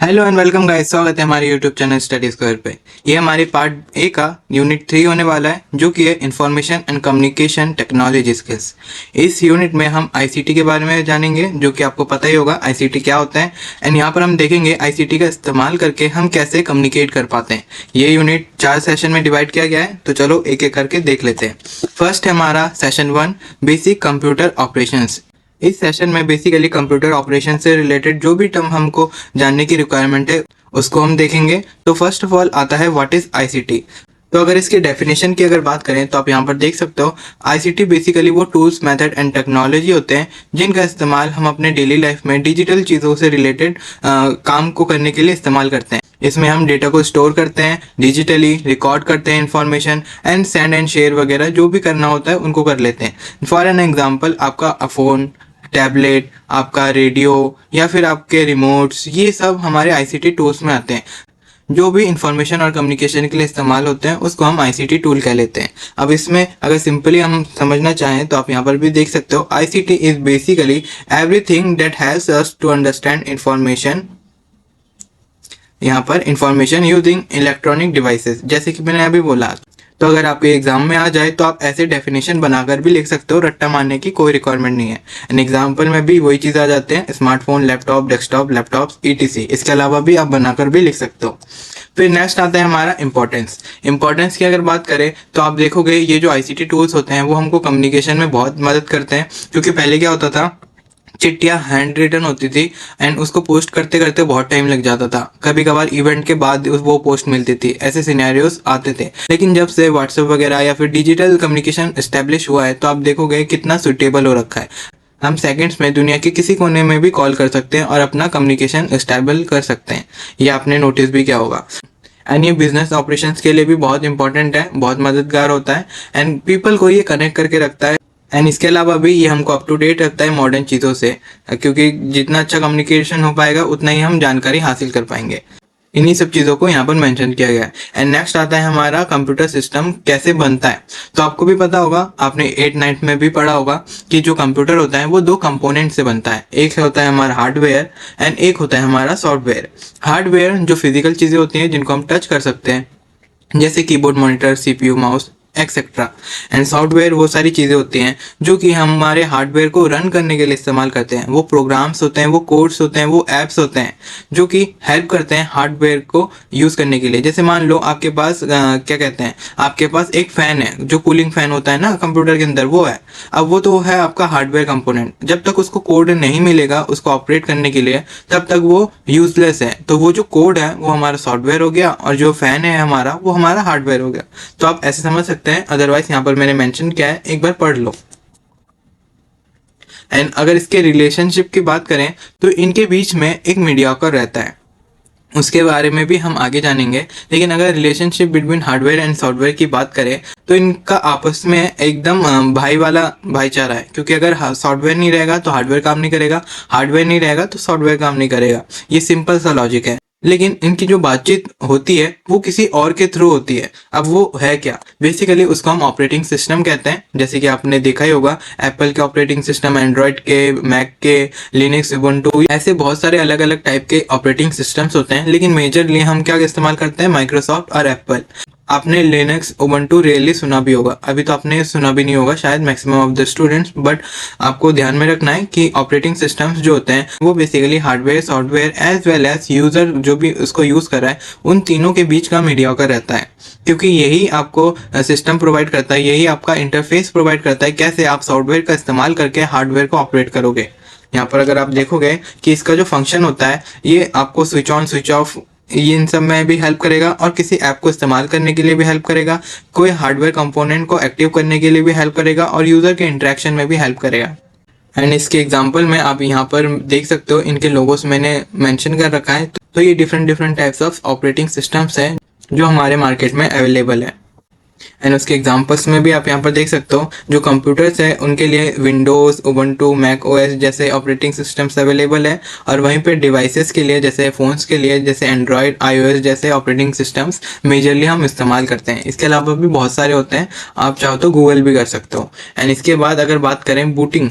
Hello and welcome guys, स्वागत है हमारे यूट्यूब चैनल स्टडी स्क्वायर पे। ये हमारी पार्ट ए का यूनिट 3 होने वाला है, जो कि है information and communication technology skills. इस यूनिट में हम आईसीटी के बारे में जानेंगे, जो कि आपको पता ही होगा आईसीटी क्या होता है। एंड यहाँ पर हम देखेंगे आईसीटी का इस्तेमाल करके हम कैसे कम्युनिकेट कर पाते हैं। ये यूनिट 4 सेशन में डिवाइड किया गया है, तो चलो एक एक करके देख लेते हैं। फर्स्ट है हमारा सेशन 1, बेसिक कंप्यूटर ऑपरेशंस। इस सेशन में बेसिकली कंप्यूटर ऑपरेशन से रिलेटेड जो भी टर्म हमको जानने की रिक्वायरमेंट है उसको हम देखेंगे। तो फर्स्ट ऑफ ऑल आता है व्हाट इज आईसीटी। तो अगर इसकी डेफिनेशन की अगर बात करें तो आप यहाँ पर देख सकते हो, आईसीटी बेसिकली वो टूल्स, मेथड एंड टेक्नोलॉजी होते हैं जिनका इस्तेमाल हम अपने डेली लाइफ में डिजिटल चीज़ों से रिलेटेड काम को करने के लिए इस्तेमाल करते हैं। इसमें हम डेटा को स्टोर करते हैं, डिजिटली रिकॉर्ड करते हैं information, and send and share वगैरह जो भी करना होता है उनको कर लेते हैं। फॉर एन एग्जाम्पल, आपका फ़ोन, टैबलेट, आपका रेडियो या फिर आपके रिमोट्स, ये सब हमारे आईसीटी टूल्स में आते हैं। जो भी इंफॉर्मेशन और कम्युनिकेशन के लिए इस्तेमाल होते हैं उसको हम आईसीटी टूल कह लेते हैं। अब इसमें अगर सिंपली हम समझना चाहें तो आप यहाँ पर भी देख सकते हो, ICT is basically everything that helps us to understand information. यहाँ पर इंफॉर्मेशन यूजिंग इलेक्ट्रॉनिक डिवाइसेस, जैसे कि मैंने अभी बोला। तो अगर आपके एग्जाम में आ जाए तो आप ऐसे डेफिनेशन बनाकर भी लिख सकते हो, रट्टा मारने की कोई रिक्वायरमेंट नहीं है। एन एग्जाम्पल में भी वही चीज़ आ जाते हैं, smartphone, laptop, desktop, laptops, etc. इसके अलावा भी आप बनाकर भी लिख सकते हो। फिर नेक्स्ट आता है हमारा इंपॉर्टेंस। इंपॉर्टेंस की अगर बात करें तो आप देखोगे ये जो आईसीटी टूल्स होते हैं वो हमको कम्युनिकेशन में बहुत मदद करते हैं, क्योंकि पहले क्या होता था, चिट्ठियाँ हैंड रिटन होती थी एंड उसको पोस्ट करते करते बहुत टाइम लग जाता था। कभी कभार इवेंट के बाद वो पोस्ट मिलती थी, ऐसे सिनेरियोस आते थे। लेकिन जब से व्हाट्सएप वगैरह या फिर डिजिटल कम्युनिकेशन एस्टेब्लिश हुआ है तो आप देखोगे कितना सुटेबल हो रखा है। हम सेकंड्स में दुनिया के किसी कोने में भी कॉल कर सकते हैं और अपना कम्युनिकेशन एस्टेबल कर सकते हैं। ये आपने नोटिस भी किया होगा। एंड ये बिजनेस ऑपरेशंस के लिए भी बहुत इंपॉर्टेंट है, बहुत मददगार होता है एंड पीपल को ये कनेक्ट करके रखता है। एंड इसके अलावा भी ये हमको अप टू डेट रखता है मॉडर्न चीज़ों से, क्योंकि जितना अच्छा कम्युनिकेशन हो पाएगा उतना ही हम जानकारी हासिल कर पाएंगे। इन्हीं सब चीज़ों को यहाँ पर मेंशन किया गया है। एंड नेक्स्ट आता है हमारा कंप्यूटर सिस्टम कैसे बनता है। तो आपको भी पता होगा, आपने 8th-9th में भी पढ़ा होगा कि जो कंप्यूटर होता है वो 2 कंपोनेंट से बनता है। एक होता है हमारा हार्डवेयर एंड एक होता है हमारा सॉफ्टवेयर। हार्डवेयर जो फिजिकल चीज़ें होती हैं जिनको हम टच कर सकते हैं, जैसे keyboard, monitor, CPU, mouse etcetera. And software वो सारी चीज़ें होती हैं जो कि हमारे हार्डवेयर को रन करने के लिए इस्तेमाल करते हैं। वो प्रोग्राम्स होते हैं, वो कोड्स होते हैं, वो ऐप्स होते हैं जो कि हेल्प करते हैं हार्डवेयर को यूज़ करने के लिए। जैसे मान लो आपके पास क्या कहते हैं, आपके पास एक फ़ैन है, जो कूलिंग फ़ैन होता है ना कंप्यूटर के अंदर, वो है। अब वो तो है आपका हार्डवेयर कंपोनेंट। जब तक उसको कोड नहीं मिलेगा उसको ऑपरेट करने के लिए, तब तक वो यूजलेस है। तो वो जो कोड है वो हमारा सॉफ्टवेयर हो गया और जो फ़ैन है हमारा वो हमारा हार्डवेयर हो गया। तो आप ऐसे समझ सकते हैं। अदरवाइज यहाँ पर मैंने मेंशन किया है, एक बार पढ़ लो। एंड अगर इसके रिलेशनशिप की बात करें तो इनके बीच में एक मीडियाकर रहता है, उसके बारे में भी हम आगे जानेंगे। लेकिन अगर relationship between hardware and software की बात करें तो इनका आपस में एकदम भाई वाला भाईचारा है, क्योंकि अगर सॉफ्टवेयर नहीं रहेगा तो हार्डवेयर काम नहीं करेगा, हार्डवेयर नहीं रहेगा तो सॉफ्टवेयर काम नहीं करेगा। ये सिंपल सा लॉजिक है। लेकिन इनकी जो बातचीत होती है वो किसी और के थ्रू होती है। अब वो है क्या, बेसिकली उसको हम ऑपरेटिंग सिस्टम कहते हैं। जैसे कि आपने देखा ही होगा, एप्पल के ऑपरेटिंग सिस्टम, एंड्रॉयड के, मैक के, लिनक्स, उबुंटू, ऐसे बहुत सारे अलग अलग टाइप के ऑपरेटिंग सिस्टम्स होते हैं। लेकिन मेजरली हम क्या इस्तेमाल करते हैं, माइक्रोसॉफ्ट और एप्पल। आपने लिनक्स, उबुंटू रियली सुना भी होगा, अभी तो आपने सुना भी नहीं होगा शायद maximum of the students. But आपको ध्यान में रखना है कि ऑपरेटिंग सिस्टम्स जो होते हैं वो basically hardware, software as well as user जो भी उसको यूज़ कर रहा है, उन तीनों के बीच का मीडियाकर रहता है। क्योंकि यही आपको सिस्टम प्रोवाइड करता है, यही आपका इंटरफेस प्रोवाइड करता है, कैसे आप सॉफ्टवेयर का इस्तेमाल करके हार्डवेयर को ऑपरेट करोगे। यहाँ पर अगर आप देखोगे कि इसका जो फंक्शन होता है, ये आपको स्विच ऑन, स्विच ऑफ, ये इन सब में भी हेल्प करेगा और किसी ऐप को इस्तेमाल करने के लिए भी हेल्प करेगा, कोई हार्डवेयर कंपोनेंट को एक्टिव करने के लिए भी हेल्प करेगा और यूज़र के इंटरेक्शन में भी हेल्प करेगा। एंड इसके एग्जांपल में आप यहाँ पर देख सकते हो, इनके लोगोस मैंने मेंशन कर रखा है। तो ये different types of operating systems हैं जो हमारे मार्केट में अवेलेबल है। एंड उसके एग्जांपल्स में भी आप यहाँ पर देख सकते हो, जो कंप्यूटर्स हैं उनके लिए विंडोज़, उबुंटू, मैक ओएस जैसे ऑपरेटिंग सिस्टम्स अवेलेबल है। और वहीं पे डिवाइसेस के लिए, जैसे फ़ोन्स के लिए, जैसे एंड्रॉयड, iOS जैसे ऑपरेटिंग सिस्टम्स मेजरली हम इस्तेमाल करते हैं। इसके अलावा भी बहुत सारे होते हैं, आप चाहो तो गूगल भी कर सकते हो। एंड इसके बाद अगर बात करें बूटिंग,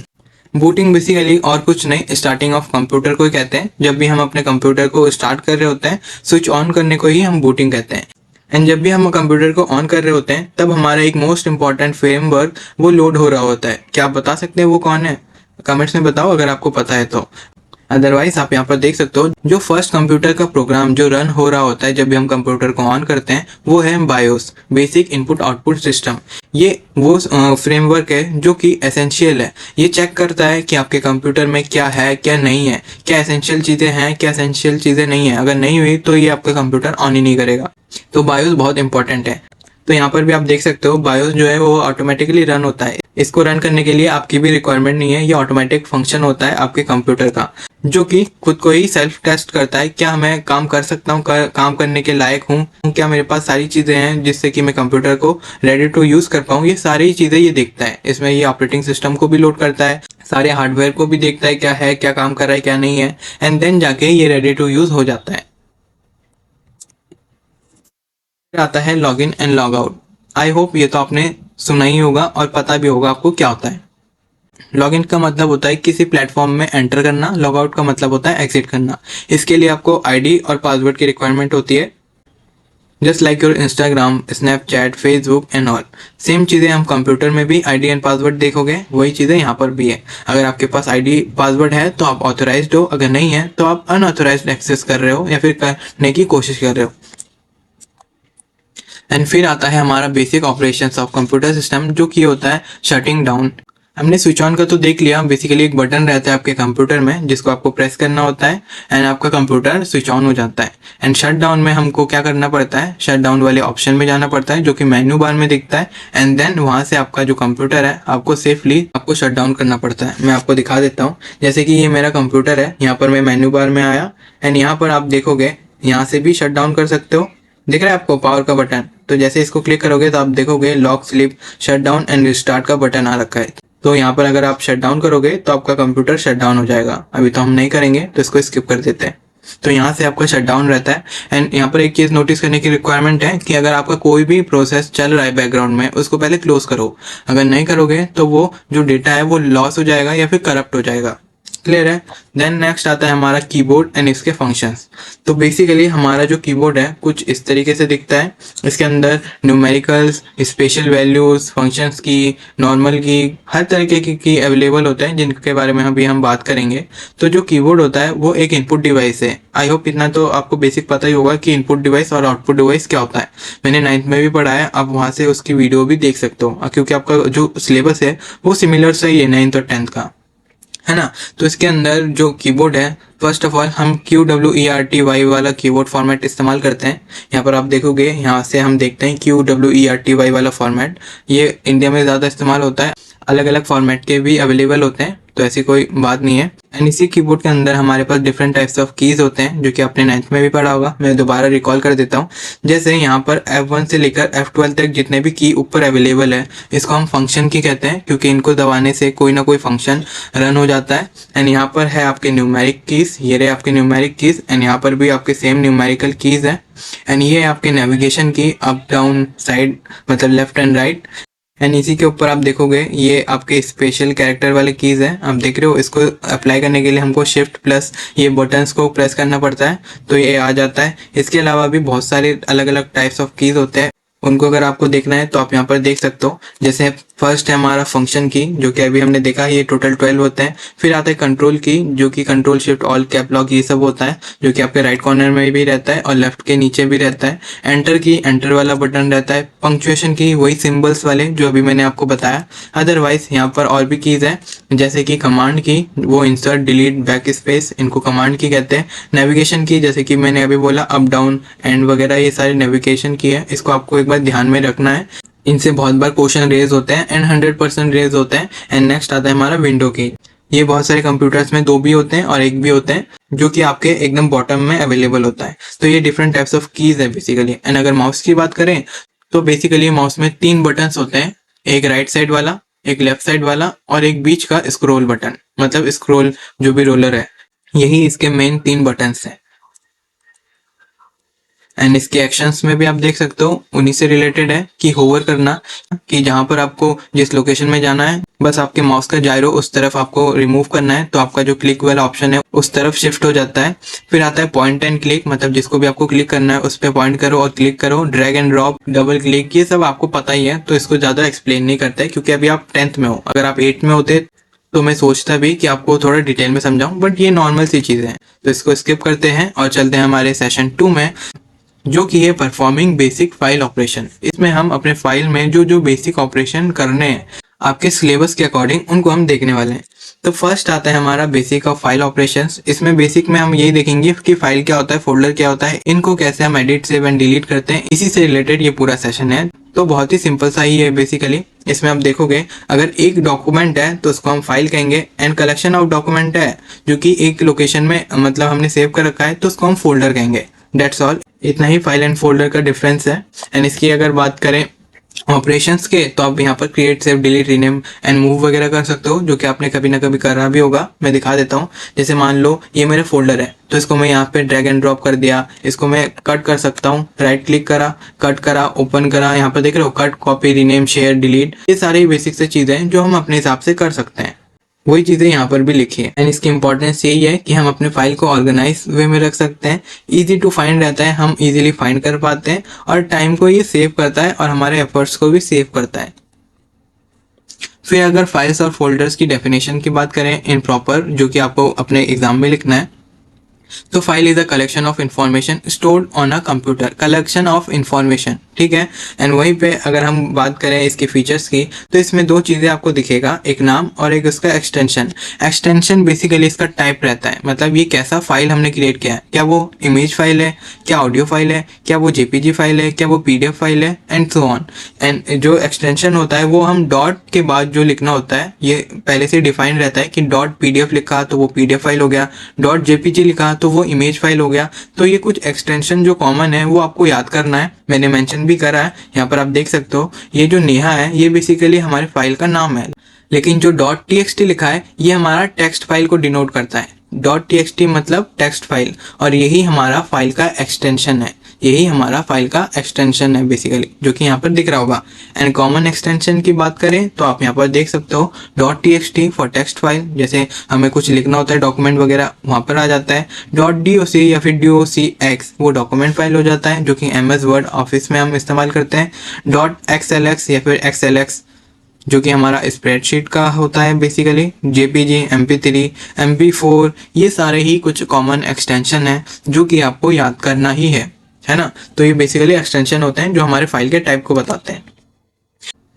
बूटिंग बेसिकली और कुछ नहीं, स्टार्टिंग ऑफ कंप्यूटर को ही कहते हैं। जब भी हम अपने कंप्यूटर को स्टार्ट कर रहे होते हैं, स्विच ऑन करने को ही हम बूटिंग कहते हैं। एंड जब भी हम कंप्यूटर को ऑन कर रहे होते हैं तब हमारा एक मोस्ट इंपॉर्टेंट फ्रेमवर्क वो लोड हो रहा होता है। क्या आप बता सकते हैं वो कौन है? कमेंट्स में बताओ अगर आपको पता है तो। अदरवाइज आप यहाँ पर देख सकते हो, जो फर्स्ट कंप्यूटर का प्रोग्राम जो रन हो रहा होता है जब भी हम कंप्यूटर को ऑन करते हैं वो है BIOS, basic input output system. ये वो फ्रेमवर्क है जो कि एसेंशियल है। ये चेक करता है कि आपके कंप्यूटर में क्या है क्या नहीं है, क्या एसेंशियल चीज़ें हैं क्या एसेंशियल चीज़ें नहीं है। अगर नहीं हुई तो ये आपका कंप्यूटर ऑन ही नहीं करेगा। तो बायोस बहुत इंपॉर्टेंट है। तो यहाँ पर भी आप देख सकते हो बायोस जो है वो ऑटोमेटिकली रन होता है। इसको रन करने के लिए आपकी भी रिक्वायरमेंट नहीं है, ये ऑटोमेटिक फंक्शन होता है आपके कंप्यूटर का, जो कि खुद को ही सेल्फ टेस्ट करता है। क्या मैं काम कर सकता हूँ, काम करने के लायक हूँ, क्या मेरे पास सारी चीज़ें हैं जिससे कि मैं कंप्यूटर को रेडी टू यूज़ कर पाऊँ। ये सारी चीज़ें ये देखता है। इसमें ये ऑपरेटिंग सिस्टम को भी लोड करता है, सारे हार्डवेयर को भी देखता है क्या है, क्या काम कर रहा है, क्या नहीं है, एंड देन जाके ये रेडी टू यूज़ हो जाता है। फिर आता है log in and log out. I hope ये तो आपने सुना ही होगा और पता भी होगा आपको क्या होता है। लॉग इन का मतलब होता है किसी प्लेटफॉर्म में एंटर करना, लॉग आउट का मतलब होता है एग्जिट करना। इसके लिए आपको आईडी और पासवर्ड की रिक्वायरमेंट होती है, just like your Instagram, Snapchat, Facebook and all. Same चीज़ें हम कंप्यूटर में भी आईडी एंड पासवर्ड देखोगे, वही चीज़ें यहाँ पर भी है। अगर आपके पास आईडी पासवर्ड है तो आप ऑथोराइज्ड हो, अगर नहीं है तो आप अनऑथोराइज्ड एक्सेस कर रहे हो या फिर करने की कोशिश कर रहे हो। एंड फिर आता है हमारा basic operations of computer system, जो कि होता है शटिंग डाउन। हमने स्विच ऑन का तो देख लिया। बेसिकली एक बटन रहता है आपके कंप्यूटर में जिसको आपको प्रेस करना होता है एंड आपका कंप्यूटर स्विच ऑन हो जाता है। एंड शट डाउन में हमको क्या करना पड़ता है, शट डाउन वाले ऑप्शन में जाना पड़ता है जो कि मेन्यू बार में दिखता है, एंड देन वहाँ से आपका जो कंप्यूटर है आपको सेफली आपको शट डाउन करना पड़ता है। मैं आपको दिखा देता हूँ। जैसे कि ये मेरा कंप्यूटर है, यहाँ पर मैं मेन्यू बार में आया एंड यहाँ पर आप देखोगे यहाँ से भी शट डाउन कर सकते हो। दिख रहा है आपको पावर का बटन? तो जैसे इसको क्लिक करोगे तो आप देखोगे lock, sleep, shut down and restart का बटन आ रखा है। तो यहाँ पर अगर आप शट डाउन करोगे तो आपका कंप्यूटर शट डाउन हो जाएगा। अभी तो हम नहीं करेंगे तो इसको स्किप कर देते हैं। तो यहाँ से आपका शट डाउन रहता है। एंड यहाँ पर एक चीज़ नोटिस करने की रिक्वायरमेंट है कि अगर आपका कोई भी प्रोसेस चल रहा है बैकग्राउंड में, उसको पहले क्लोज करो। अगर नहीं करोगे तो वो जो डेटा है वो लॉस हो जाएगा या फिर करप्ट हो जाएगा। क्लियर है? देन नेक्स्ट आता है हमारा कीबोर्ड एंड इसके फंक्शंस। तो बेसिकली हमारा जो कीबोर्ड है कुछ इस तरीके से दिखता है। इसके अंदर न्यूमेरिकल्स, स्पेशल वैल्यूज, फंक्शंस की, नॉर्मल की, हर तरीके की अवेलेबल होते हैं जिनके बारे में अभी हम बात करेंगे। तो जो कीबोर्ड होता है वो एक इनपुट डिवाइस है। आई होप इतना तो आपको बेसिक पता ही होगा कि इनपुट डिवाइस और आउटपुट डिवाइस क्या होता है। मैंने 9th में भी पढ़ा है, आप वहाँ से उसकी वीडियो भी देख सकते हो क्योंकि आपका जो सिलेबस है वो सिमिलर से ही है 9th और 10th का, है ना। तो इसके अंदर जो कीबोर्ड है, फर्स्ट ऑफ ऑल हम QWERTY वाला कीबोर्ड फॉर्मेट इस्तेमाल करते हैं। यहाँ पर आप देखोगे, यहाँ से हम देखते हैं QWERTY वाला फॉर्मेट, ये इंडिया में ज़्यादा इस्तेमाल होता है। अलग अलग फॉर्मेट के भी अवेलेबल होते हैं, तो ऐसी कोई बात नहीं है। एंड इसी कीबोर्ड के अंदर हमारे पास डिफरेंट टाइप्स ऑफ कीज होते हैं जो कि आपने 9th में भी पढ़ा होगा। मैं दोबारा रिकॉल कर देता हूँ। जैसे यहाँ पर F1 से लेकर F12 तक जितने भी की ऊपर अवेलेबल है, इसको हम फंक्शन की कहते हैं क्योंकि इनको दबाने से कोई ना कोई फंक्शन रन हो जाता है। एंड यहाँ पर है आपके न्यूमेरिक कीज, ये रहे आपके न्यूमेरिक कीज। एंड यहाँ पर भी आपके सेम न्यूमेरिकल कीज है। एंड ये आपके नेविगेशन की, अप डाउन साइड मतलब लेफ्ट एंड राइट। एंड इसी के ऊपर आप देखोगे ये आपके स्पेशल कैरेक्टर वाले कीज़ हैं, आप देख रहे हो। इसको अप्लाई करने के लिए हमको शिफ्ट प्लस ये बटन्स को प्रेस करना पड़ता है तो ये आ जाता है। इसके अलावा भी बहुत सारे अलग अलग टाइप्स ऑफ कीज़ होते हैं, उनको अगर आपको देखना है तो आप यहाँ पर देख सकते हो। जैसे फर्स्ट है हमारा फंक्शन की, जो कि अभी हमने देखा, ये टोटल 12 होते हैं। फिर आता है कंट्रोल की, जो कि control shift all cap lock ये सब होता है, जो कि आपके राइट कॉर्नर में भी रहता है और लेफ्ट के नीचे भी रहता है। एंटर की, एंटर वाला बटन रहता है। पंक्चुएशन की, वही सिंबल्स वाले जो अभी मैंने आपको बताया। अदरवाइज यहाँ पर और भी कीज़ है, जैसे कि कमांड की, वो इंसर्ट, डिलीट, बैक स्पेस, इनको कमांड की कहते हैं। नेविगेशन की, जैसे कि मैंने अभी बोला, अप डाउन एंड वगैरह, ये सारी नेविगेशन की है। इसको आपको एक बार ध्यान में रखना है, इनसे बहुत बार क्वेश्चन रेज होते हैं एंड 100% रेज होते हैं। एंड नेक्स्ट आता है हमारा विंडो की। ये बहुत सारे कंप्यूटर्स में 2 भी होते हैं और 1 भी होते हैं, जो कि आपके एकदम बॉटम में अवेलेबल होता है। तो ये डिफरेंट टाइप्स ऑफ कीज है बेसिकली। एंड अगर माउस की बात करें तो बेसिकली माउस में 3 बटन्स होते हैं, एक राइट साइड वाला, एक लेफ्ट साइड वाला और एक बीच का स्क्रोल बटन, मतलब स्क्रोल जो भी रोलर है। यही इसके मेन 3 बटन्स हैं। एंड इसके एक्शंस में भी आप देख सकते हो उन्हीं से रिलेटेड है कि होवर करना, कि जहां पर आपको जिस लोकेशन में जाना है बस आपके माउस का जायरो उस तरफ आपको रिमूव करना है, तो आपका जो क्लिक वाला ऑप्शन है उस तरफ शिफ्ट हो जाता है। फिर आता है पॉइंट एंड क्लिक, मतलब जिसको भी आपको क्लिक करना है उस पर पॉइंट करो और क्लिक करो। Drag and drop, double click, ये सब आपको पता ही है तो इसको ज्यादा एक्सप्लेन नहीं करता है क्योंकि अभी आप 10th में हो। अगर आप 8th में होते तो मैं सोचता भी कि आपको थोड़ा डिटेल में समझाऊं, बट ये नॉर्मल सी चीजें हैं तो इसको स्किप करते हैं और चलते हैं हमारे सेशन 2 में, जो कि है परफॉर्मिंग बेसिक फाइल ऑपरेशन। इसमें हम अपने फाइल में जो जो बेसिक ऑपरेशन करने हैं आपके सिलेबस के अकॉर्डिंग उनको हम देखने वाले हैं। तो फर्स्ट आता है हमारा बेसिक ऑफ फाइल ऑपरेशंस। इसमें बेसिक में हम यही देखेंगे कि फाइल क्या होता है, फोल्डर क्या होता है, इनको कैसे हम एडिट सेव एंड डिलीट करते हैं, इसी से रिलेटेड ये पूरा सेशन है। तो बहुत ही सिंपल सा ही है बेसिकली। इसमें आप देखोगे अगर एक डॉक्यूमेंट है तो उसको हम फाइल कहेंगे, एंड कलेक्शन ऑफ डॉक्यूमेंट है जो कि एक लोकेशन में मतलब हमने सेव कर रखा है तो उसको हम फोल्डर कहेंगे। डेट्स ऑल, इतना ही फाइल एंड फोल्डर का डिफरेंस है। एंड इसकी अगर बात करें ऑपरेशंस के, तो आप यहाँ पर create save delete rename and move वगैरह कर सकते हो, जो कि आपने कभी ना कभी करा भी होगा। मैं दिखा देता हूँ। जैसे मान लो ये मेरा फोल्डर है तो इसको मैं यहाँ पे ड्रैग एंड ड्रॉप कर दिया, इसको मैं कट कर सकता हूँ, राइट क्लिक करा, कट करा, ओपन करा, यहाँ पर देख रहे हो cut, copy, rename, share, delete, ये सारी बेसिक से चीजें हैं जो हम अपने हिसाब से कर सकते हैं। वही चीजें यहाँ पर भी लिखी है। एंड इसकी इंपॉर्टेंस यही है कि हम अपने फाइल को ऑर्गेनाइज वे में रख सकते हैं, इजी टू फाइंड रहता है, हम इजीली फाइंड कर पाते हैं और टाइम को ये सेव करता है और हमारे एफर्ट्स को भी सेव करता है। फिर अगर फाइल्स और फोल्डर्स की डेफिनेशन की बात करें इन प्रॉपर, जो कि आपको अपने एग्जाम में लिखना है, तो file is a collection of information stored on a computer, collection of information, ठीक है। एंड वहीं पे अगर हम बात करें इसके फीचर्स की, तो इसमें दो चीजें आपको दिखेगा, एक नाम और एक उसका एक्सटेंशन। एक्सटेंशन बेसिकली इसका टाइप रहता है, मतलब ये कैसा फाइल हमने क्रिएट किया है, क्या वो इमेज फाइल है, क्या ऑडियो फाइल है, क्या वो जेपीजी फाइल है, क्या वो पीडीएफ फाइल है, एंड सो ऑन। एंड जो एक्सटेंशन होता है वो हम डॉट के बाद जो लिखना होता है ये पहले से डिफाइन रहता है कि डॉट पीडीएफ लिखा तो वो पीडीएफ फाइल हो गया, डॉट जेपीजी लिखा तो वो इमेज फाइल हो गया। तो ये कुछ एक्सटेंशन जो कॉमन है वो आपको याद करना है, मैंने मेंशन भी करा है। यहाँ पर आप देख सकते हो ये जो नेहा है ये बेसिकली हमारे फाइल का नाम है, लेकिन जो .txt लिखा है ये हमारा टेक्स्ट फाइल को डिनोट करता है। .txt मतलब टेक्स्ट फाइल, और यही हमारा फाइल का एक्सटेंशन है, यही हमारा फाइल का एक्सटेंशन है बेसिकली, जो कि यहाँ पर दिख रहा होगा। एंड कॉमन एक्सटेंशन की बात करें तो आप यहाँ पर देख सकते हो .txt फॉर टेक्स्ट फाइल, जैसे हमें कुछ लिखना होता है डॉक्यूमेंट वगैरह वहाँ पर आ जाता है। .doc या फिर docx वो डॉक्यूमेंट फाइल हो जाता है, जो कि MS वर्ड ऑफिस में हम इस्तेमाल करते हैं। .xlx या फिर xlx जो कि हमारा स्प्रेडशीट का होता है बेसिकली। JPG, MP3, MP4, ये सारे ही कुछ कॉमन एक्सटेंशन है जो कि आपको याद करना ही है ना। तो ये बेसिकली एक्सटेंशन होते हैं जो हमारे फाइल के टाइप को बताते हैं।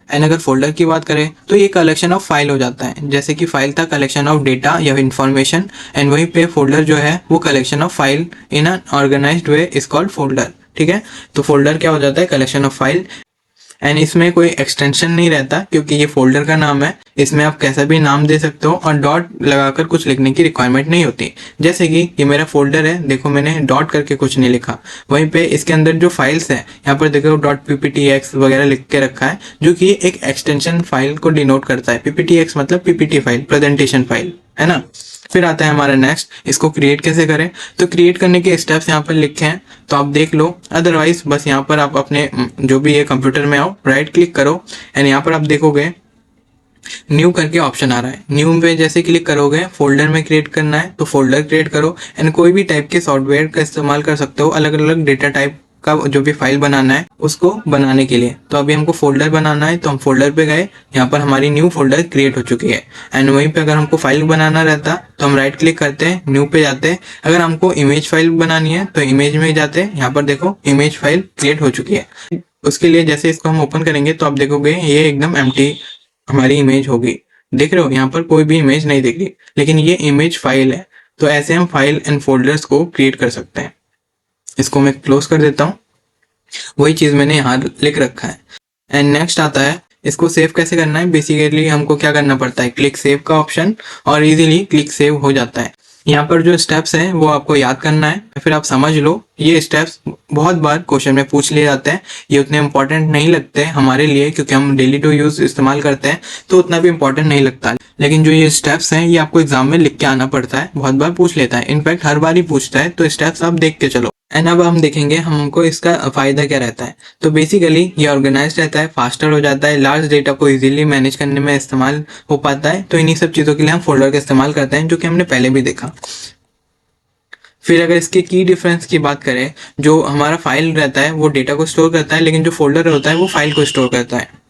एंड अगर फोल्डर की बात करें तो ये कलेक्शन ऑफ फाइल हो जाता है, जैसे कि फाइल था कलेक्शन ऑफ डेटा या इंफॉर्मेशन, एंड वहीं पे फोल्डर जो है वो collection of file in an organized way is called folder, ठीक है। तो फोल्डर क्या हो जाता है, कलेक्शन ऑफ फाइल। एंड इसमें कोई एक्सटेंशन नहीं रहता क्योंकि ये फोल्डर का नाम है, इसमें आप कैसा भी नाम दे सकते हो और डॉट लगाकर कुछ लिखने की रिक्वायरमेंट नहीं होती। जैसे कि ये मेरा फोल्डर है, देखो मैंने डॉट करके कुछ नहीं लिखा। वहीं पे इसके अंदर जो फाइल्स है यहाँ पर देखो .pptx वगैरह लिख के रखा है, जो कि एक एक्सटेंशन फाइल को डिनोट करता है। pptx मतलब पीपीटी फाइल, प्रेजेंटेशन फाइल, है ना। फिर आता है हमारा नेक्स्ट, इसको क्रिएट कैसे करें। तो क्रिएट करने के स्टेप्स यहाँ पर लिखे हैं तो आप देख लो, अदरवाइज बस यहाँ पर आप अपने जो भी है कंप्यूटर में आओ, राइट क्लिक करो, एंड यहाँ पर आप देखोगे न्यू करके ऑप्शन आ रहा है। न्यू में जैसे क्लिक करोगे, फोल्डर में क्रिएट करना है तो फोल्डर क्रिएट करो। एंड कोई भी टाइप के सॉफ्टवेयर का इस्तेमाल कर सकते हो, अलग अलग डेटा टाइप का जो भी फाइल बनाना है उसको बनाने के लिए। तो अभी हमको फोल्डर बनाना है तो हम फोल्डर पे गए, यहाँ पर हमारी न्यू फोल्डर क्रिएट हो चुकी है। एंड वहीं पे अगर हमको फाइल बनाना रहता तो हम राइट क्लिक करते हैं, न्यू पे जाते हैं। अगर हमको इमेज फाइल बनानी है तो इमेज में जाते हैं, यहाँ पर देखो इमेज फाइल क्रिएट हो चुकी है। उसके लिए जैसे इसको हम ओपन करेंगे तो आप देखोगे ये एकदम एम्प्टी हमारी इमेज होगी, देख रहे हो यहाँ पर कोई भी इमेज नहीं दिख रही, लेकिन ये इमेज फाइल है। तो ऐसे हम फाइल एंड फोल्डर्स को क्रिएट कर सकते हैं। इसको मैं क्लोज कर देता हूँ, वही चीज मैंने यहाँ लिख रखा है। एंड नेक्स्ट आता है इसको सेव कैसे करना है। बेसिकली हमको क्या करना पड़ता है, क्लिक सेव का ऑप्शन, और इजीली क्लिक सेव हो जाता है। यहाँ पर जो स्टेप्स हैं वो आपको याद करना है, फिर आप समझ लो। ये स्टेप्स बहुत बार क्वेश्चन में पूछ लिए जाते हैं, ये उतने इंपॉर्टेंट नहीं लगते हमारे लिए क्योंकि हम डेली टू यूज इस्तेमाल करते हैं तो उतना भी इंपॉर्टेंट नहीं लगता। लेकिन जो ये स्टेप्स हैं ये आपको एग्जाम में लिख के आना पड़ता है, बहुत बार पूछ लेता है, इनफैक्ट हर बार ही पूछता है। तो स्टेप्स आप देख के चलो। एंड अब हम देखेंगे हमको इसका फ़ायदा क्या रहता है। तो बेसिकली ये ऑर्गेनाइज्ड रहता है, फास्टर हो जाता है, लार्ज डेटा को इजीली मैनेज करने में इस्तेमाल हो पाता है। तो इन्हीं सब चीज़ों के लिए हम फोल्डर का इस्तेमाल करते हैं, जो कि हमने पहले भी देखा। फिर अगर इसके की डिफरेंस की बात करें, जो हमारा फाइल रहता है वो डेटा को स्टोर करता है, लेकिन जो फोल्डर होता है वो फाइल को स्टोर करता है।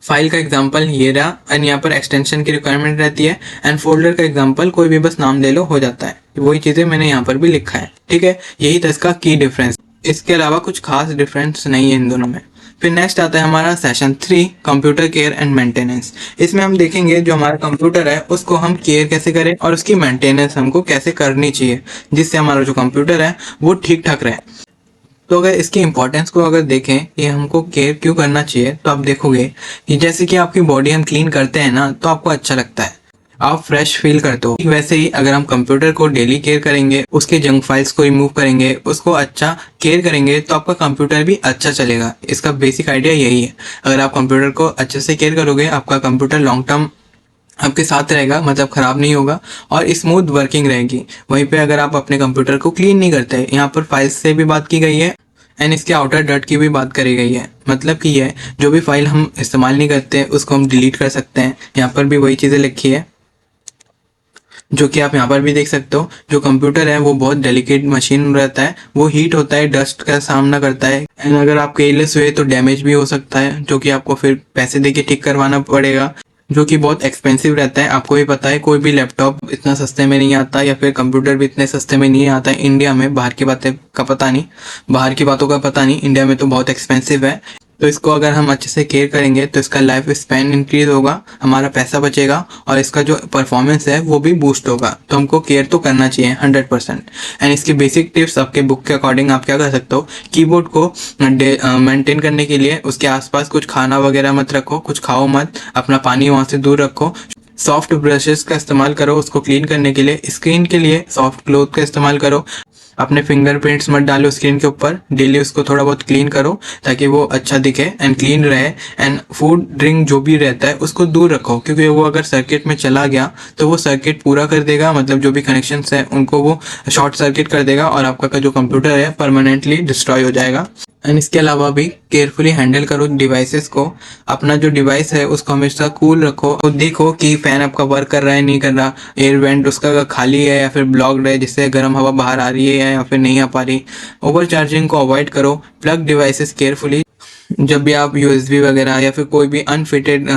फाइल का एग्जांपल ये रहा, एंड यहाँ पर एक्सटेंशन की रिक्वायरमेंट रहती है। एंड फोल्डर का एग्जांपल कोई भी बस नाम ले लो, हो जाता है। वही चीज़ें मैंने यहाँ पर भी लिखा है, ठीक है। यही था इसका की डिफरेंस, इसके अलावा कुछ खास डिफरेंस नहीं है इन दोनों में। फिर नेक्स्ट आता है हमारा session 3, computer care and maintenance. इसमें हम देखेंगे जो हमारा कंप्यूटर है उसको हम केयर कैसे करें और उसकी मेंटेनेंस हमको कैसे करनी चाहिए, जिससे हमारा जो कंप्यूटर है वो ठीक ठाक रहे। तो अगर इसकी इंपॉर्टेंस को अगर देखें कि हमको केयर क्यों करना चाहिए, तो आप देखोगे कि जैसे कि आपकी बॉडी हम क्लीन करते हैं ना, तो आपको अच्छा लगता है, आप फ्रेश फील करते हो। वैसे ही अगर हम कंप्यूटर को डेली केयर करेंगे, उसके जंक फाइल्स को रिमूव करेंगे, उसको अच्छा केयर करेंगे, तो आपका कंप्यूटर भी अच्छा चलेगा। इसका बेसिक आइडिया यही है। अगर आप कंप्यूटर को अच्छे से केयर करोगे, आपका कंप्यूटर लॉन्ग टर्म आपके साथ रहेगा, मतलब खराब नहीं होगा और स्मूथ वर्किंग रहेगी। वहीं पे अगर आप अपने कंप्यूटर को क्लीन नहीं करते, यहाँ पर फाइल्स से भी बात की गई है एंड इसके आउटर डट की भी बात करी गई है। मतलब कि ये जो भी फाइल हम इस्तेमाल नहीं करते उसको हम डिलीट कर सकते हैं। यहाँ पर भी वही चीज़ें लिखी है, जो कि आप यहाँ पर भी देख सकते हो। जो कंप्यूटर है वो बहुत डेलिकेट मशीन रहता है, वो हीट होता है, डस्ट का सामना करता है, एंड अगर आप केयरलेस हुए तो डैमेज भी हो सकता है, जो कि आपको फिर पैसे दे के ठीक करवाना पड़ेगा, जो कि बहुत एक्सपेंसिव रहता है। आपको भी पता है कोई भी लैपटॉप इतना सस्ते में नहीं आता, या फिर कंप्यूटर भी इतने सस्ते में नहीं आता है इंडिया में। बाहर की बातें का पता नहीं, बाहर की बातों का पता नहीं, इंडिया में तो बहुत एक्सपेंसिव है। तो इसको अगर हम अच्छे से केयर करेंगे तो इसका लाइफ स्पैन इंक्रीज होगा, हमारा पैसा बचेगा और इसका जो परफॉर्मेंस है वो भी बूस्ट होगा। तो हमको केयर तो करना चाहिए 100%। एंड इसकी बेसिक टिप्स आपके बुक के अकॉर्डिंग आप क्या कर सकते हो, कीबोर्ड को मेंटेन करने के लिए उसके आसपास कुछ खाना वगैरह मत रखो, कुछ खाओ मत, अपना पानी वहाँ से दूर रखो। सॉफ्ट ब्रशेस का इस्तेमाल करो उसको क्लीन करने के लिए। स्क्रीन के लिए सॉफ्ट क्लॉथ का इस्तेमाल करो। अपने फिंगरप्रिंट्स मत डालो स्क्रीन के ऊपर, डेली उसको थोड़ा बहुत क्लीन करो ताकि वो अच्छा दिखे एंड क्लीन रहे। एंड फूड ड्रिंक जो भी रहता है उसको दूर रखो, क्योंकि वो अगर सर्किट में चला गया तो वो सर्किट पूरा कर देगा, मतलब जो भी कनेक्शंस है उनको वो शॉर्ट सर्किट कर देगा और आपका जो कंप्यूटर है परमानेंटली डिस्ट्रॉय हो जाएगा। एंड इसके अलावा भी केयरफुली हैंडल करो डिवाइसेस को। अपना जो डिवाइस है उसको हमेशा कूल रखो, तो देखो कि फैन आपका वर्क कर रहा है नहीं कर रहा, एयर वेंट उसका खाली है या फिर ब्लॉक्ड है, जिससे गर्म हवा बाहर आ रही है या फिर नहीं आ पा रही। ओवर चार्जिंग को अवॉइड करो। Plug devices carefully. जब भी आप यूएसबी वगैरह या फिर कोई भी अनफिटेड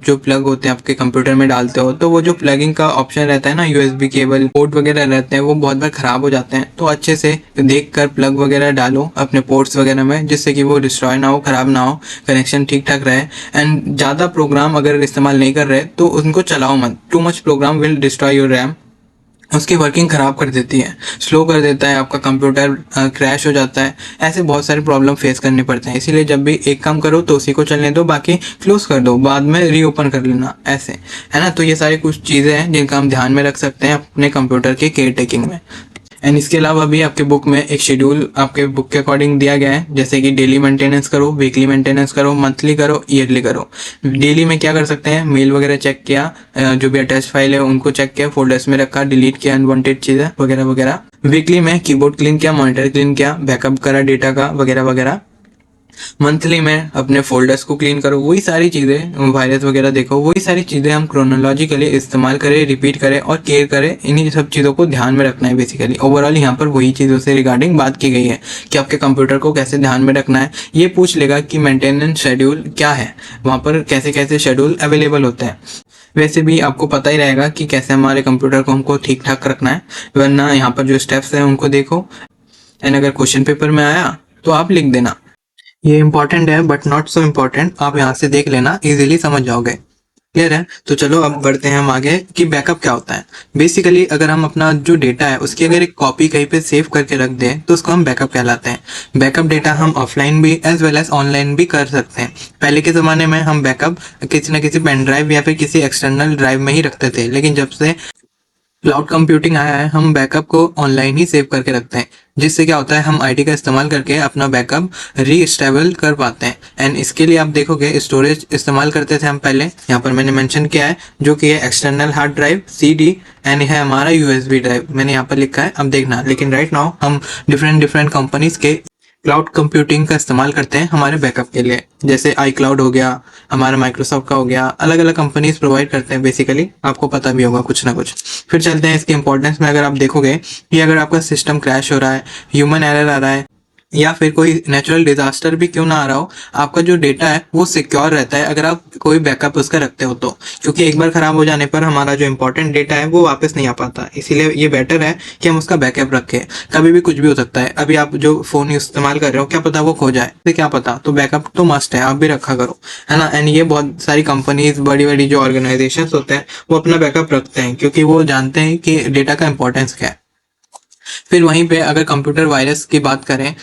जो प्लग होते हैं आपके कंप्यूटर में डालते हो, तो वो जो प्लगिंग का ऑप्शन रहता है ना, यूएसबी केबल पोर्ट वगैरह रहते हैं, वो बहुत बार खराब हो जाते हैं। तो अच्छे से देख कर प्लग वगैरह डालो अपने पोर्ट्स वगैरह में, जिससे कि वो डिस्ट्रॉय ना हो, खराब ना हो, कनेक्शन ठीक ठाक रहे। एंड ज़्यादा प्रोग्राम अगर इस्तेमाल नहीं कर रहे तो उनको चलाओ मत। Too much program will destroy your RAM, उसकी वर्किंग ख़राब कर देती है, स्लो कर देता है, आपका कंप्यूटर क्रैश हो जाता है। ऐसे बहुत सारे प्रॉब्लम फेस करने पड़ते हैं। इसीलिए जब भी एक काम करो तो उसी को चलने दो, बाकी क्लोज कर दो, बाद में रीओपन कर लेना, ऐसे है ना। तो ये सारी कुछ चीज़ें हैं जिनका हम ध्यान में रख सकते हैं अपने कंप्यूटर के केयर टेकिंग में। एंड इसके अलावा भी आपके बुक में एक शेड्यूल आपके बुक के अकॉर्डिंग दिया गया है, जैसे कि डेली मेंटेनेंस करो, वीकली मेंटेनेंस करो, मंथली करो, ईयरली करो। डेली में क्या कर सकते हैं, मेल वगैरह चेक किया, जो भी अटैच फाइल है उनको चेक किया, फोल्डर्स में रखा, डिलीट किया अनवांटेड चीज़ें वगैरह वगैरह। वीकली में कीबोर्ड क्लीन किया, मॉनिटर क्लीन किया, बैकअप करा डेटा का वगैरह वगैरह। मंथली में अपने फोल्डर्स को क्लीन करो, वही सारी चीज़ें, वायरस वगैरह देखो, वही सारी चीज़ें हम क्रोनोलॉजिकली इस्तेमाल करें, रिपीट करें और केयर करें। इन्हीं सब चीज़ों को ध्यान में रखना है। बेसिकली ओवरऑल यहाँ पर वही चीज़ों से रिगार्डिंग बात की गई है कि आपके कंप्यूटर को कैसे ध्यान में रखना है। ये पूछ लेगा कि मेंटेनेंस शेड्यूल क्या है, वहाँ पर कैसे कैसे शेड्यूल अवेलेबल होते हैं। वैसे भी आपको पता ही रहेगा कि कैसे हमारे कंप्यूटर को हमको ठीक ठाक रखना है, वरना यहाँ पर जो स्टेप्स हैं उनको देखो। एंड अगर क्वेश्चन पेपर में आया तो आप लिख देना। ये इंपॉर्टेंट है बट नॉट सो इम्पॉर्टेंट, आप यहाँ से देख लेना, इजीली समझ जाओगे। क्लियर है? तो चलो अब बढ़ते हैं हम आगे कि बैकअप क्या होता है। बेसिकली अगर हम अपना जो डेटा है उसकी अगर एक कॉपी कहीं पे सेव करके रख दें तो उसको हम बैकअप कहलाते हैं। बैकअप डेटा हम ऑफलाइन भी एज वेल एज ऑनलाइन भी कर सकते हैं। पहले के ज़माने में हम बैकअप किसी न किसी पेन ड्राइव या फिर किसी एक्सटर्नल ड्राइव में ही रखते थे, लेकिन जब से क्लाउड कंप्यूटिंग आया है, हम बैकअप को ऑनलाइन ही सेव करके रखते हैं, जिससे क्या होता है हम आईटी का इस्तेमाल करके अपना बैकअप रीस्टेबल कर पाते हैं। एंड इसके लिए आप देखोगे स्टोरेज इस्तेमाल करते थे हम पहले, यहाँ पर मैंने मेंशन किया है, जो कि है external hard drive CD, and है हमारा USB ड्राइव, मैंने यहाँ पर लिखा है, अब देखना। लेकिन राइट नाउ हम डिफरेंट कंपनीज के क्लाउड कंप्यूटिंग का इस्तेमाल करते हैं हमारे बैकअप के लिए, जैसे iCloud हो गया, हमारा माइक्रोसॉफ्ट का हो गया, अलग अलग कंपनीज प्रोवाइड करते हैं बेसिकली, आपको पता भी होगा कुछ ना कुछ। फिर चलते हैं इसकी इंपॉर्टेंस में। अगर आप देखोगे कि अगर आपका सिस्टम क्रैश हो रहा है, ह्यूमन एरर आ रहा है, या फिर कोई नेचुरल डिजास्टर भी क्यों ना आ रहा हो, आपका जो डेटा है वो सिक्योर रहता है अगर आप कोई बैकअप उसका रखते हो तो, क्योंकि एक बार खराब हो जाने पर हमारा जो इंपॉर्टेंट डेटा है वो वापस नहीं आ पाता। इसीलिए ये बेटर है कि हम उसका बैकअप रखें। कभी भी कुछ भी हो सकता है, अभी आप जो फोन इस्तेमाल कर रहे हो क्या पता वो खो जाए, तो क्या पता, तो बैकअप तो मस्ट है, आप भी रखा करो, है ना। एंड ये बहुत सारी कंपनीज, बड़ी बड़ी जो ऑर्गेनाइजेशन होते हैं वो अपना बैकअप रखते हैं, क्योंकि वो जानते हैं कि डेटा का इंपॉर्टेंस क्या है। फिर वहीं पे अगर कंप्यूटर वायरस की बात करें,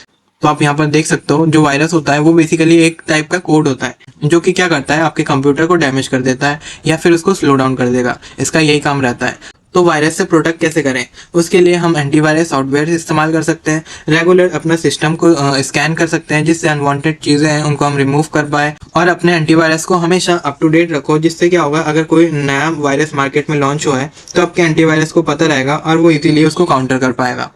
तो आप यहाँ पर देख सकते हो, जो वायरस होता है वो बेसिकली एक टाइप का कोड होता है जो कि क्या करता है, आपके कंप्यूटर को डैमेज कर देता है या फिर उसको स्लो डाउन कर देगा, इसका यही काम रहता है। तो वायरस से प्रोटेक्ट कैसे करें, उसके लिए हम एंटीवायरस सॉफ्टवेयर इस्तेमाल कर सकते हैं, रेगुलर अपना सिस्टम को स्कैन कर सकते हैं, जिससे अनवांटेड चीज़ें हैं उनको हम रिमूव कर पाए। और अपने एंटीवायरस को हमेशा अप टू डेट रखो, जिससे क्या होगा, अगर कोई नया वायरस मार्केट में लॉन्च हुआ है तो आपके एंटीवायरस को पता रहेगा और वो इजीली उसको काउंटर कर पाएगा।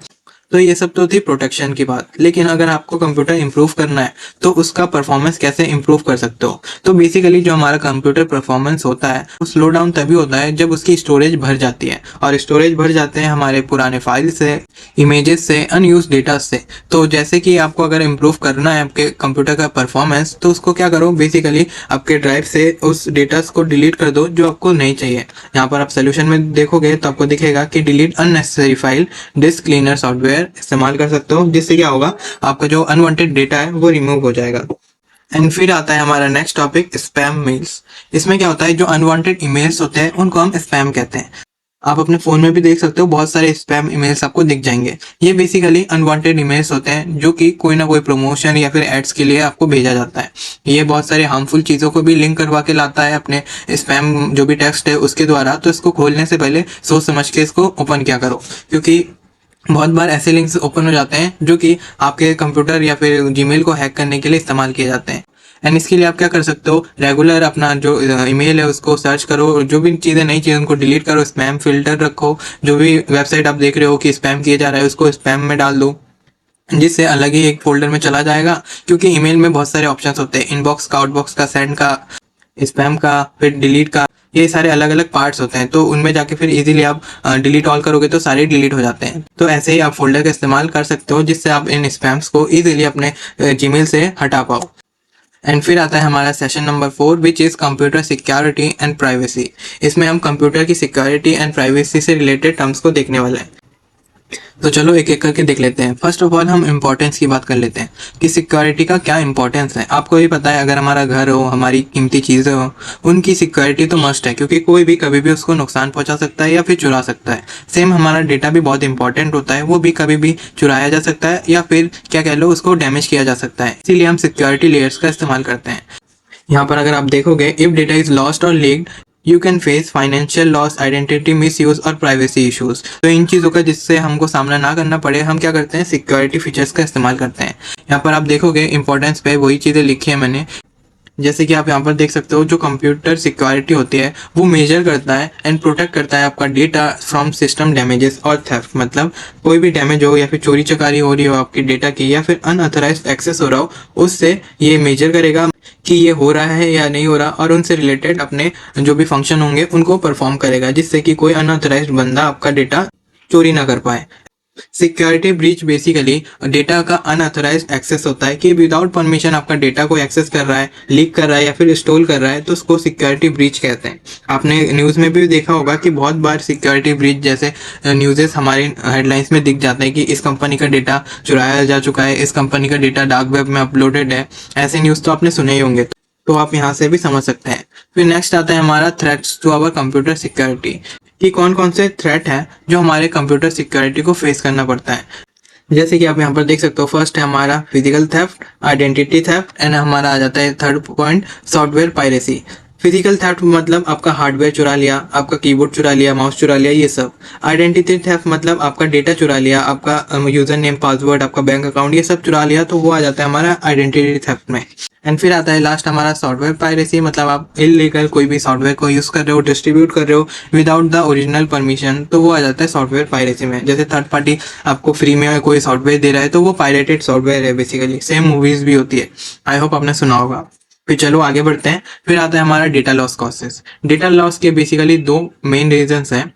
तो ये सब तो थी प्रोटेक्शन की बात, लेकिन अगर आपको कंप्यूटर इंप्रूव करना है तो उसका परफॉर्मेंस कैसे इंप्रूव कर सकते हो। तो बेसिकली जो हमारा कंप्यूटर परफॉर्मेंस होता है वो स्लो डाउन तभी होता है जब उसकी स्टोरेज भर जाती है, और स्टोरेज भर जाते हैं हमारे पुराने फाइल से, इमेजेस से, अनयूज डेटा से। तो जैसे कि आपको अगर इम्प्रूव करना है आपके कंप्यूटर का परफॉर्मेंस, तो उसको क्या करो, बेसिकली आपके ड्राइव से उस डेटा को डिलीट कर दो जो आपको नहीं चाहिए। यहाँ पर आप सोल्यूशन में देखोगे तो आपको दिखेगा कि delete unnecessary file, disk cleaner software इस्तेमाल कर सकते हो, जिससे क्या होगा, आपका जो अनवांटेड डेटा है वो रिमूव हो जाएगा। एंड फिर आता है हमारा नेक्स्ट टॉपिक, स्पैम मेल्स। इसमें क्या होता है, जो अनवांटेड ईमेल्स होते हैं उनको हम स्पैम कहते हैं। आप अपने फोन में भी देख सकते हो, बहुत सारे स्पैम ईमेल्स आपको दिख जाएंगे। ये बेसिकली अनवांटेड ईमेल्स होते हैं जो कि कोई ना कोई प्रमोशन या फिर एड्स के लिए आपको भेजा जाता है। ये बहुत सारे हार्मफुल चीज़ों को भी लिंक करवा के लाता है अपने स्पैम जो भी टेक्स्ट है उसके द्वारा। तो इसको खोलने से पहले सोच समझ के इसको ओपन किया करो, क्योंकि बहुत बार ऐसे लिंक्स ओपन हो जाते हैं जो कि आपके कंप्यूटर या फिर जीमेल को हैक करने के लिए इस्तेमाल किए जाते हैं। एंड इसके लिए आप क्या कर सकते हो, रेगुलर अपना जो ईमेल है उसको सर्च करो, जो भी चीज़ें नई चीज़ें उनको डिलीट करो, स्पैम फिल्टर रखो, जो भी वेबसाइट आप देख रहे हो कि स्पैम किया जा रहा है उसको स्पैम में डाल दो, जिससे अलग ही एक फोल्डर में चला जाएगा। क्योंकि ईमेल में बहुत सारे ऑप्शंस होते हैं, इनबॉक्स का, आउटबॉक्स का, सेंड का, स्पैम का, फिर डिलीट का, ये सारे अलग अलग पार्ट्स होते हैं। तो उनमें जाके फिर इजीली आप डिलीट ऑल करोगे तो सारे डिलीट हो जाते हैं। तो ऐसे ही आप फोल्डर का इस्तेमाल कर सकते हो, जिससे आप इन स्पैम्स को इजीली अपने जीमेल से हटा पाओ। एंड फिर आता है हमारा session number 4, which is computer security and privacy. इसमें हम कंप्यूटर की सिक्योरिटी एंड प्राइवेसी से रिलेटेड टर्म्स को देखने वाले हैं। तो चलो एक एक करके देख लेते हैं। फर्स्ट ऑफ ऑल हम इम्पोर्टेंस की बात कर लेते हैं कि सिक्योरिटी का क्या इंपॉर्टेंस है। आपको भी पता है, अगर हमारा घर हो, हमारी कीमती चीज़ें हो, उनकी सिक्योरिटी तो मस्ट है, क्योंकि कोई भी कभी भी उसको नुकसान पहुंचा सकता है या फिर चुरा सकता है। सेम हमारा डेटा भी बहुत इंपॉर्टेंट होता है, वो भी कभी भी चुराया जा सकता है या फिर क्या कह लो उसको डैमेज किया जा सकता है। इसीलिए हम सिक्योरिटी लेयर्स का इस्तेमाल करते हैं। यहाँ पर अगर आप देखोगे, इफ डेटा इज लॉस्ट और leaked you can face financial loss, identity misuse और प्राइवेसी इश्यूज। तो इन चीज़ों का जिससे हमको सामना ना करना पड़े, हम क्या करते हैं, सिक्योरिटी फीचर्स का इस्तेमाल करते हैं। यहाँ पर आप देखोगे इंपॉर्टेंस पे वही चीज़ें लिखी है मैंने, जैसे कि आप यहाँ पर देख सकते हो, जो कंप्यूटर सिक्योरिटी होती है वो मेजर करता है एंड प्रोटेक्ट करता है आपका डेटा फ्रॉम सिस्टम डैमेजेस और थेफ्ट। मतलब कोई भी डैमेज हो या फिर चोरी चकारी हो रही हो आपकी डेटा की, या फिर अनऑथराइज्ड एक्सेस हो रहा हो, उससे ये मेजर करेगा कि ये हो रहा है या नहीं हो रहा, और उनसे रिलेटेड अपने जो भी फंक्शन होंगे उनको परफॉर्म करेगा, जिससे कि कोई अनऑथराइज्ड बंदा आपका डेटा चोरी ना कर पाए। सिक्योरिटी ब्रीच बेसिकली डेटा का अनऑथराइज्ड एक्सेस होता है कि विदाउट परमिशन आपका डेटा को एक्सेस कर रहा है, लीक कर रहा है या फिर स्टोर कर रहा है, तो उसको सिक्योरिटी ब्रीच कहते हैं। आपने न्यूज़ में भी देखा होगा कि बहुत बार सिक्योरिटी ब्रीच जैसे न्यूज़ेस हमारे हेडलाइंस में दिख जाते हैं कि इस कंपनी का डेटा चुराया जा चुका है, इस कंपनी का डेटा डार्क वेब में अपलोडेड है। ऐसे न्यूज़ तो आपने सुने ही होंगे, तो आप यहाँ से भी समझ सकते हैं। फिर नेक्स्ट आता है हमारा threats to our computer security, कि कौन कौन से थ्रेट हैं जो हमारे कंप्यूटर सिक्योरिटी को फेस करना पड़ता है। जैसे कि आप यहाँ पर देख सकते हो, फर्स्ट है हमारा physical theft, identity theft, and हमारा आ जाता है third point software piracy. Physical theft मतलब आपका हार्डवेयर चुरा लिया, आपका कीबोर्ड चुरा लिया, माउस चुरा लिया, ये सब। आइडेंटिटी थेफ्ट मतलब आपका डेटा चुरा लिया, आपका यूजर नेम, पासवर्ड, आपका बैंक अकाउंट, ये सब चुरा लिया, तो वो आ जाता है हमारा आइडेंटिटी थेफ्ट में। एंड फिर आता है लास्ट हमारा सॉफ्टवेयर पायरेसी, मतलब आप इलीगल कोई भी सॉफ्टवेयर को यूज कर रहे हो, डिस्ट्रीब्यूट कर रहे हो विदाउट द ओरिजिनल परमिशन, तो वो आ जाता है सॉफ्टवेयर पायरेसी में। जैसे थर्ड पार्टी आपको फ्री में कोई सॉफ्टवेयर दे रहा है तो वो पायरेटेड सॉफ्टवेयर है बेसिकली। सेम मूवीज भी होती है, आई होप आपने सुना होगा। फिर चलो आगे बढ़ते हैं। फिर आता है हमारा data loss causes. Data loss के बेसिकली दो मेन रीजंस हैं।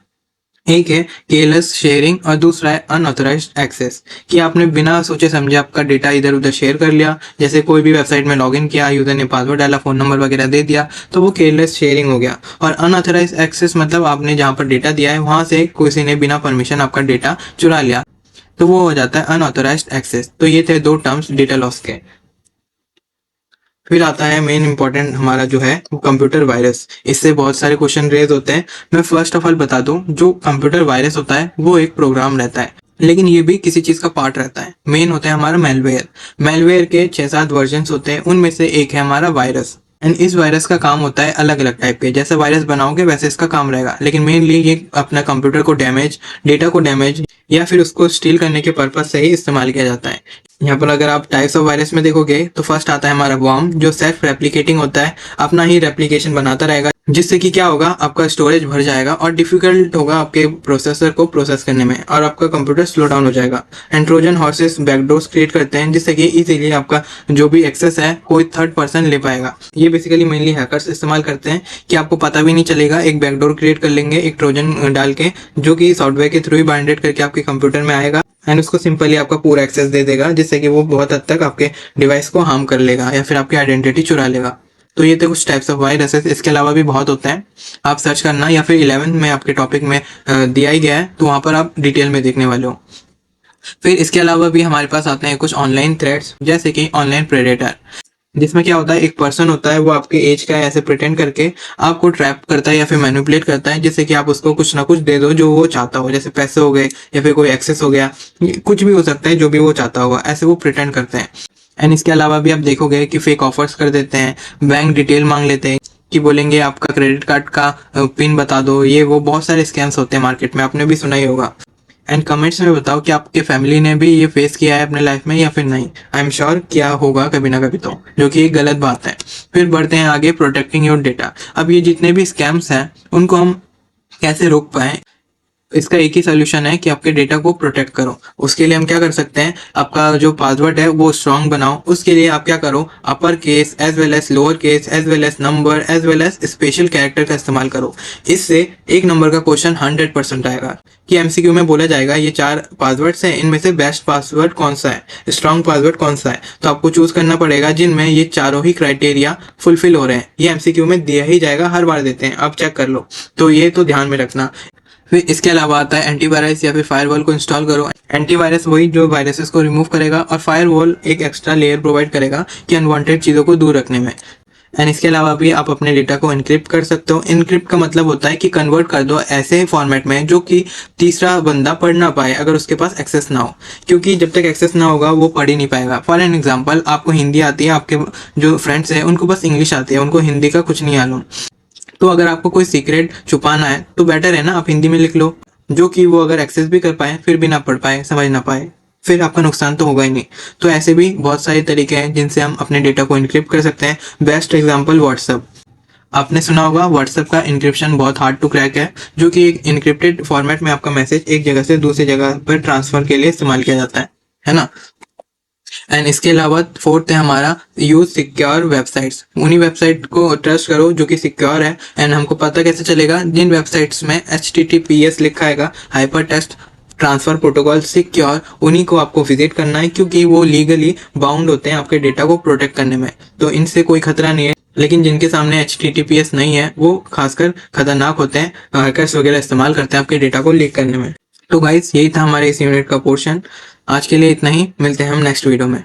एक है केयरलेस शेयरिंग और दूसरा है अनऑथराइज्ड एक्सेस, कि आपने बिना सोचे समझे आपका डेटा इधर उधर शेयर कर लिया। जैसे कोई भी वेबसाइट में लॉगिन किया, यूजर ने पासवर्ड डाला, फोन नंबर वगैरह दे दिया, तो वो केयरलेस शेयरिंग हो गया। और अनऑथराइज्ड एक्सेस मतलब आपने जहाँ पर डेटा दिया है वहां से किसी ने बिना परमिशन आपका डेटा चुरा लिया, तो वो हो जाता है अनऑथराइज्ड एक्सेस। तो ये थे दो टर्म्स डेटा लॉस के। फिर आता है मेन इंपॉर्टेंट हमारा जो है वो कंप्यूटर वायरस। इससे बहुत सारे क्वेश्चन रेज होते हैं। मैं फर्स्ट ऑफ ऑल बता दूं, जो कंप्यूटर वायरस होता है वो एक प्रोग्राम रहता है, लेकिन ये भी किसी चीज का पार्ट रहता है। मेन होता है हमारा मेलवेयर। मेलवेयर के 6-7 वर्जन्स होते हैं, उनमें से एक है हमारा वायरस। एंड इस वायरस का काम होता है अलग अलग टाइप के। जैसे वायरस बनाओगे वैसे इसका काम रहेगा, लेकिन मेनली ये अपना कंप्यूटर को डैमेज, डेटा को डैमेज या फिर उसको स्टील करने के पर्पज से ही इस्तेमाल किया जाता है। यहाँ पर अगर आप टाइप्स ऑफ वायरस में देखोगे तो फर्स्ट आता है हमारा वर्म, जो सेल्फ रेप्लिकेटिंग होता है, अपना ही रेप्लिकेशन बनाता रहेगा, जिससे कि क्या होगा, आपका स्टोरेज भर जाएगा और डिफिकल्ट होगा आपके प्रोसेसर को प्रोसेस करने में, और आपका कंप्यूटर स्लो डाउन हो जाएगा। And Trojan horses backdoors create करते हैं, जिससे कि इजीली आपका जो भी एक्सेस है कोई थर्ड पर्सन ले पाएगा। ये बेसिकली मेनली हैकर्स इस्तेमाल करते हैं कि आपको पता भी नहीं चलेगा। एक बैकडोर क्रिएट कर लेंगे एक ट्रोजन डाल के, जो कि सॉफ्टवेयर के थ्रू ही बाइंडेड करके आपके कंप्यूटर में आएगा एंड उसको सिंपली आपका पूरा एक्सेस दे देगा, जिससे कि वो बहुत हद तक आपके डिवाइस को हार्म कर लेगा या फिर आपकी आइडेंटिटी चुरा लेगा। तो ये थे कुछ टाइप्स ऑफ वायरसेस। इसके अलावा भी बहुत होते हैं, आप सर्च करना, या फिर 11th में आपके टॉपिक में दिया ही गया है, तो वहां पर आप डिटेल में देखने वाले हो। फिर इसके अलावा भी हमारे पास आते हैं कुछ ऑनलाइन थ्रेट्स, जैसे कि ऑनलाइन प्रेडेटर, जिसमें क्या होता है, एक पर्सन होता है, वो आपके एज का है ऐसे प्रिटेंड करके आपको ट्रैप करता है या फिर मैनिपुलेट करता है, जिससे कि आप उसको कुछ ना कुछ दे दो जो वो चाहता हो। जैसे पैसे हो गए या फिर कोई एक्सेस हो गया, कुछ भी हो सकता है, जो भी वो चाहता होगा, ऐसे वो प्रिटेंड करते हैं। एंड इसके अलावा भी आप देखोगे कि फेक ऑफर्स कर देते हैं, बैंक डिटेल मांग लेते हैं, कि बोलेंगे आपका क्रेडिट कार्ड का पिन बता दो। ये वो बहुत सारे स्कैम्स होते हैं मार्केट में, आपने भी सुना ही होगा। एंड कमेंट्स में बताओ कि आपके फैमिली ने भी ये फेस किया है अपने लाइफ में या फिर नहीं। आई एम श्योर किया होगा कभी ना कभी, तो जो कि एक गलत बात है। फिर बढ़ते हैं आगे, प्रोटेक्टिंग योर डेटा। अब ये जितने भी स्कैम्स हैं उनको हम कैसे रोक पाए, इसका एक ही सोल्यूशन है कि आपके डेटा को प्रोटेक्ट करो। उसके लिए हम क्या कर सकते हैं, आपका जो पासवर्ड है वो स्ट्रांग बनाओ। उसके लिए आप क्या करो, upper case as well as lower case as well as number as well as special character का इस्तेमाल करो। इससे एक नंबर का क्वेश्चन 100% आएगा कि एमसीक्यू में बोला जाएगा ये 4 पासवर्ड्स हैं, इनमें से बेस्ट पासवर्ड कौन सा है, स्ट्रांग पासवर्ड कौन सा है। तो आपको चूज करना पड़ेगा जिनमें ये चारों ही क्राइटेरिया फुलफिल हो रहे हैं। ये एमसीक्यू में दिया ही जाएगा, हर बार देते हैं, आप चेक कर लो। तो ये तो ध्यान में रखना। फिर इसके अलावा आता है एंटीवायरस या फिर फायरवॉल को इंस्टॉल करो। एंटीवायरस वही जो वायरसेस को रिमूव करेगा, और फायरवॉल एक एक्स्ट्रा लेयर प्रोवाइड करेगा कि अनवांटेड चीज़ों को दूर रखने में। एंड इसके अलावा भी आप अपने डेटा को इनक्रिप्ट कर सकते हो। इनक्रिप्ट का मतलब होता है कि कन्वर्ट कर दो ऐसे फॉर्मेट में जो कि तीसरा बंदा पढ़ ना पाए अगर उसके पास एक्सेस ना हो, क्योंकि जब तक एक्सेस ना होगा वो पढ़ ही नहीं पाएगा। फॉर एन एग्जाम्पल, आपको हिंदी आती है, आपके जो फ्रेंड्स हैं उनको बस इंग्लिश आती है, उनको हिंदी का कुछ नहीं मालूम। तो अगर आपको कोई सीक्रेट छुपाना है तो बेटर है ना आप हिंदी में लिख लो, जो कि वो अगर एक्सेस भी कर पाए फिर भी ना पढ़ पाए, समझ ना पाए, फिर आपका नुकसान तो होगा ही नहीं। तो ऐसे भी बहुत सारे तरीके हैं जिनसे हम अपने डेटा को इनक्रिप्ट कर सकते हैं। Best example WhatsApp. आपने सुना होगा व्हाट्सएप का इंक्रिप्शन बहुत हार्ड टू क्रैक है, जो कि एक इनक्रिप्टेड फॉर्मेट में आपका मैसेज एक जगह से दूसरी जगह पर ट्रांसफर के लिए इस्तेमाल किया जाता है ना। एंड इसके अलावा फोर्थ है हमारा यूज सिक्योर वेबसाइट्स। उन्हीं वेबसाइट को ट्रस्ट करो जो कि सिक्योर है। एंड हमको पता कैसे चलेगा, जिन वेबसाइट्स में HTTPS लिखा है, hyper text transfer protocol secure, उन्हीं को आपको विजिट करना है, क्योंकि वो लीगली बाउंड होते हैं आपके डेटा को प्रोटेक्ट करने में। तो इनसे कोई खतरा नहीं है। लेकिन जिनके सामने HTTPS नहीं है वो खासकर खतरनाक होते हैं, हैकर्स वगैरह इस्तेमाल करते हैं आपके डेटा को लीक करने में। तो गाइस, यही था हमारे इस यूनिट का पोर्शन। आज के लिए इतना ही, मिलते हैं हम नेक्स्ट वीडियो में।